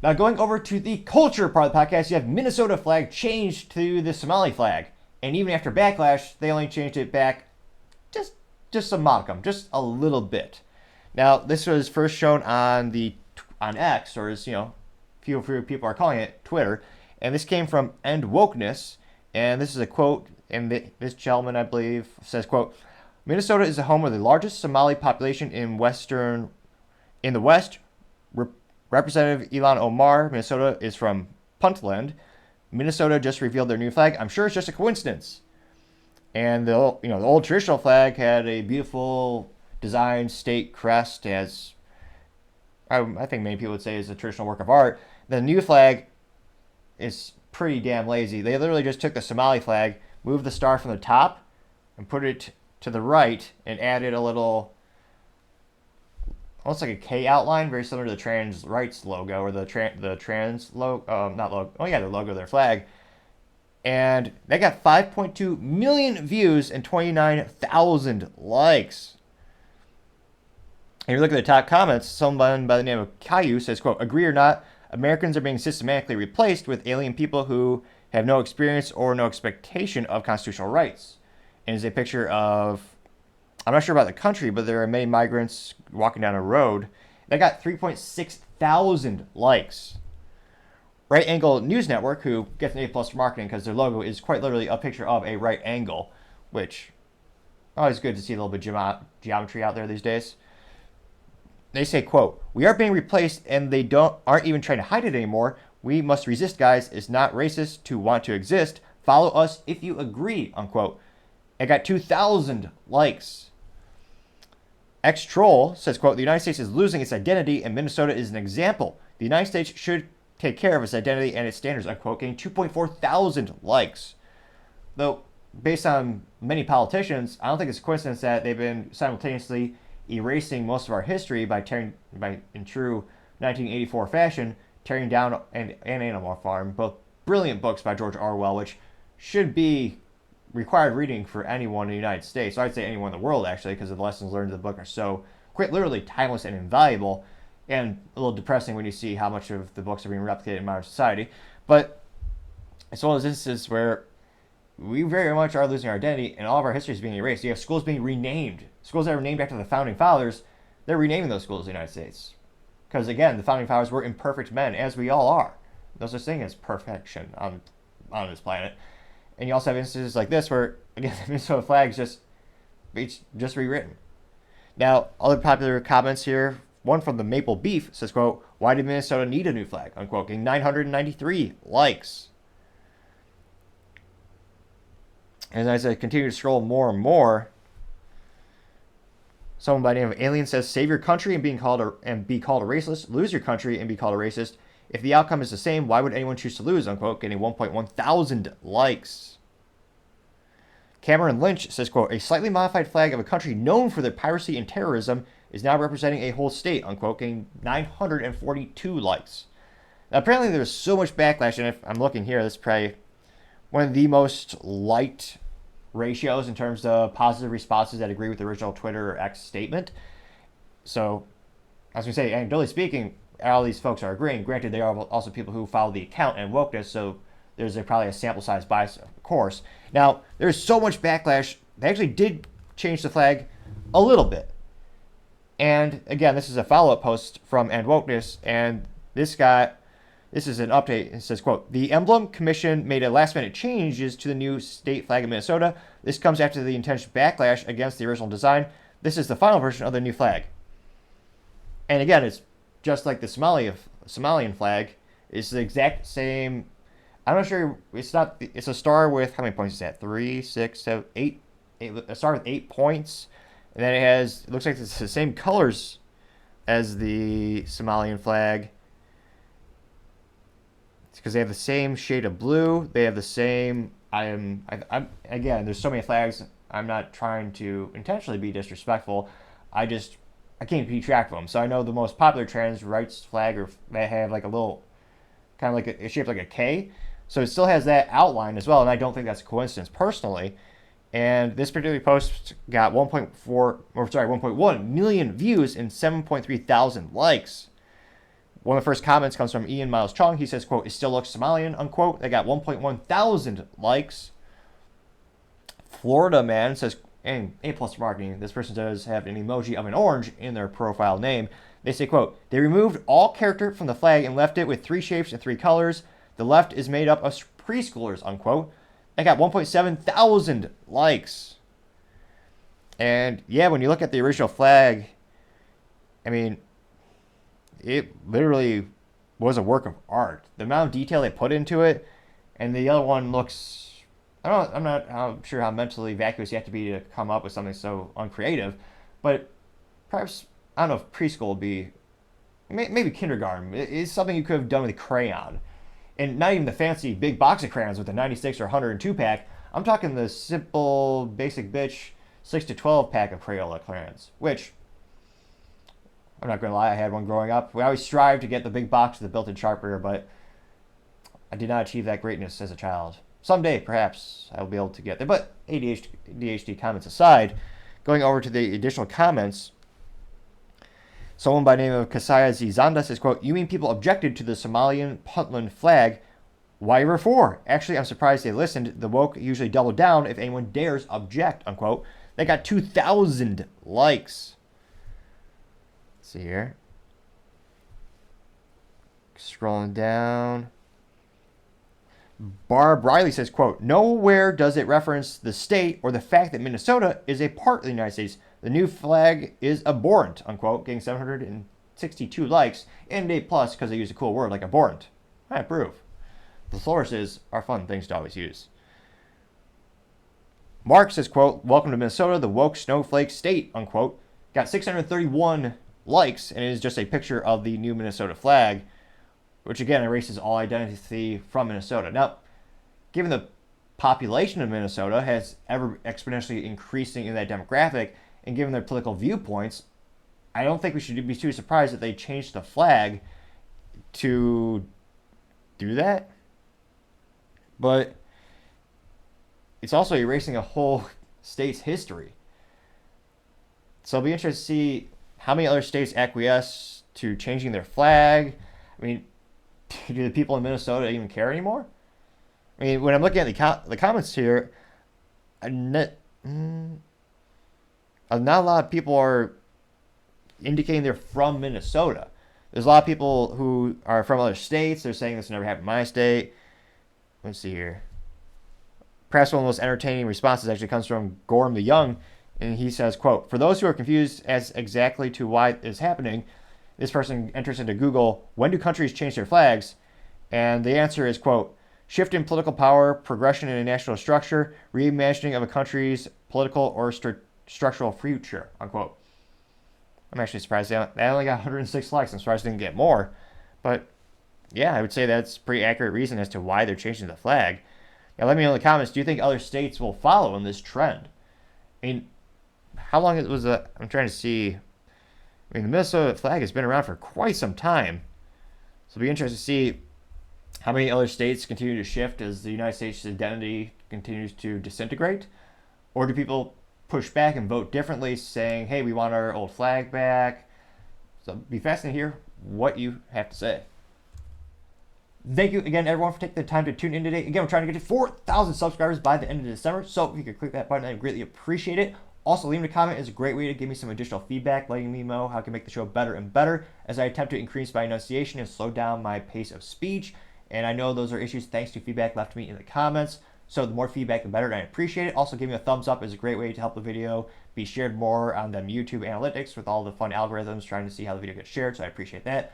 Now, going over to the culture part of the podcast, you have Minnesota flag changed to the Somali flag. And even after backlash, they only changed it back just just a modicum, just a little bit. Now, this was first shown on X, or as few people are calling it, Twitter, and this came from End Wokeness, and this is a quote, and this gentleman, I believe, says, "quote Minnesota is the home of the largest Somali population in the West. Representative Ilan Omar, Minnesota, is from Puntland. Minnesota just revealed their new flag. I'm sure it's just a coincidence." And the old traditional flag had a beautiful designed state crest, as I think many people would say is a traditional work of art. The new flag is pretty damn lazy. They literally just took the Somali flag, moved the star from the top, and put it to the right, and added a little, almost like a K outline, very similar to the trans rights logo, or the trans logo, not logo. Oh yeah, the logo of their flag. And they got 5.2 million views and 29,000 likes. And you look at the top comments, someone by the name of Caillou says, quote, "Agree or not, Americans are being systematically replaced with alien people who have no experience or no expectation of constitutional rights." And it's a picture of, I'm not sure about the country, but there are many migrants walking down a road. They got 3.6 thousand likes. Right Angle News Network, who gets an A+ for marketing because their logo is quite literally a picture of a right angle, which always good to see a little bit of geometry out there these days. They say, quote, "We are being replaced and they aren't even trying to hide it anymore. We must resist, guys. It's not racist to want to exist. Follow us if you agree," unquote. It got 2,000 likes. X-Troll says, quote, "The United States is losing its identity and Minnesota is an example. The United States should take care of its identity and its standards," unquote, getting 2.4 thousand likes. Though, based on many politicians, I don't think it's a coincidence that they've been simultaneously erasing most of our history by in true 1984 fashion, tearing down and Animal Farm, both brilliant books by George Orwell, which should be required reading for anyone in the United States. So I'd say anyone in the world, actually, because the lessons learned in the book are so quite literally timeless and invaluable, and a little depressing when you see how much of the books are being replicated in modern society. But it's one of those instances where we very much are losing our identity, and all of our history is being erased. You have schools being renamed. Schools that were named after the Founding Fathers, they're renaming those schools in the United States. Because, again, the Founding Fathers were imperfect men, as we all are. No such thing as perfection on this planet. And you also have instances like this where, again, the Minnesota flag is just rewritten. Now, other popular comments here, one from the Maple Beef says, quote, "Why did Minnesota need a new flag?" unquote, getting 993 likes. And as I continue to scroll more and more, someone by the name of Alien says, "Save your country and be called a racist. Lose your country and be called a racist. If the outcome is the same, why would anyone choose to lose?" unquote, getting 1.1 thousand likes. Cameron Lynch says, quote, "A slightly modified flag of a country known for their piracy and terrorism is now representing a whole state," unquote, getting 942 likes. Now, apparently there's so much backlash, and if I'm looking here, this is probably one of the most liked ratios in terms of positive responses that agree with the original Twitter or X statement. So, I was going to say, anecdotally speaking, all these folks are agreeing. Granted, they are also people who follow the account and wokeness, so there's probably a sample size bias, of course. Now, there's so much backlash. They actually did change the flag a little bit. And again, this is a follow-up post from And Wokeness, and this is an update. It says, quote, "The Emblem Commission made a last-minute changes to the new state flag of Minnesota. This comes after the intense backlash against the original design. This is the final version of the new flag." And again, it's just like the Somalian flag. It's the exact same. I'm not sure. It's not. It's a star with, how many points is that? 3, 6, 7, 8. A star with 8 points. And then it looks like it's the same colors as the Somalian flag. It's because they have the same shade of blue. They have the same. Again, there's so many flags. I'm not trying to intentionally be disrespectful. I can't keep track of them. So I know the most popular trans rights flag, or they have like a little, kind of like a shaped like a K. So it still has that outline as well, and I don't think that's a coincidence personally. And this particular post got 1.1 million views and 7.3 thousand likes. One of the first comments comes from Ian Miles Chung. He says, quote, "It still looks Somalian," unquote. They got 1.1 thousand likes. Florida Man says, and A+ marketing, this person does have an emoji of an orange in their profile name. They say, quote, "They removed all character from the flag and left it with 3 shapes and 3 colors. The left is made up of preschoolers," unquote. They got 1.7 thousand likes. And yeah, when you look at the original flag, I mean, it literally was a work of art. The amount of detail they put into it, and the other one looks, I'm not sure how mentally vacuous you have to be to come up with something so uncreative, but perhaps, I don't know if preschool would be, maybe kindergarten. It's something you could have done with a crayon. And not even the fancy big box of crayons with the 96 or 102 pack. I'm talking the simple, basic bitch 6 to 12 pack of Crayola crayons, which, I'm not going to lie, I had one growing up. We always strived to get the big box with the built-in sharpener, but I did not achieve that greatness as a child. Someday, perhaps, I'll be able to get there. But ADHD comments aside, going over to the additional comments, someone by the name of Kasaya Zizanda says, quote, "You mean people objected to the Somalian Puntland flag? Why ever for? Actually, I'm surprised they listened. The woke usually double down if anyone dares object," unquote. They got 2,000 likes. Let's see here. Scrolling down. Barb Riley says, quote, "Nowhere does it reference the state or the fact that Minnesota is a part of the United States. The new flag is abhorrent," unquote, getting 762 likes and A+ because they use a cool word like abhorrent. I approve. The sources are fun things to always use. Mark says, quote, "Welcome to Minnesota, the woke snowflake state," unquote. Got 631 likes, and it is just a picture of the new Minnesota flag, which again erases all identity from Minnesota. Now, given the population of Minnesota has ever exponentially increasing in that demographic, and given their political viewpoints, I don't think we should be too surprised that they changed the flag to do that. But it's also erasing a whole state's history. So it'll be interesting to see how many other states acquiesce to changing their flag. I mean, do the people in Minnesota even care anymore? I mean, when I'm looking at the comments here, not a lot of people are indicating they're from Minnesota. There's a lot of people who are from other states. They're saying this never happened in my state. Let's see here. Perhaps one of the most entertaining responses actually comes from Gorm the Young, and he says, quote, "For those who are confused as exactly to why it is happening, this person enters into Google, when do countries change their flags?" And the answer is, quote, "Shift in political power, progression in a national structure, reimagining of a country's political or structural future," unquote. I'm actually surprised they only got 106 likes. I'm surprised they didn't get more. But yeah, I would say that's a pretty accurate reason as to why they're changing the flag. Now, let me know in the comments, do you think other states will follow in this trend? I mean, how long was that? I'm trying to see. I mean, the Minnesota flag has been around for quite some time. So it'll be interesting to see how many other states continue to shift as the United States identity continues to disintegrate. Or do people push back and vote differently, saying, hey, we want our old flag back? So it'll be fascinating to hear what you have to say. Thank you again, everyone, for taking the time to tune in today. Again, we're trying to get to 4,000 subscribers by the end of December, so if you could click that button, I'd greatly appreciate it. Also, leaving a comment is a great way to give me some additional feedback, letting me know how I can make the show better and better as I attempt to increase my enunciation and slow down my pace of speech. And I know those are issues thanks to feedback left to me in the comments. So the more feedback, the better, and I appreciate it. Also, giving a thumbs up is a great way to help the video be shared more on them YouTube analytics with all the fun algorithms trying to see how the video gets shared, so I appreciate that.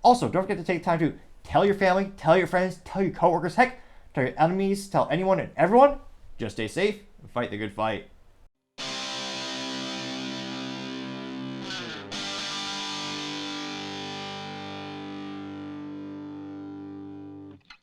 Also, don't forget to take time to tell your family, tell your friends, tell your coworkers, heck, tell your enemies, tell anyone and everyone. Just stay safe and fight the good fight.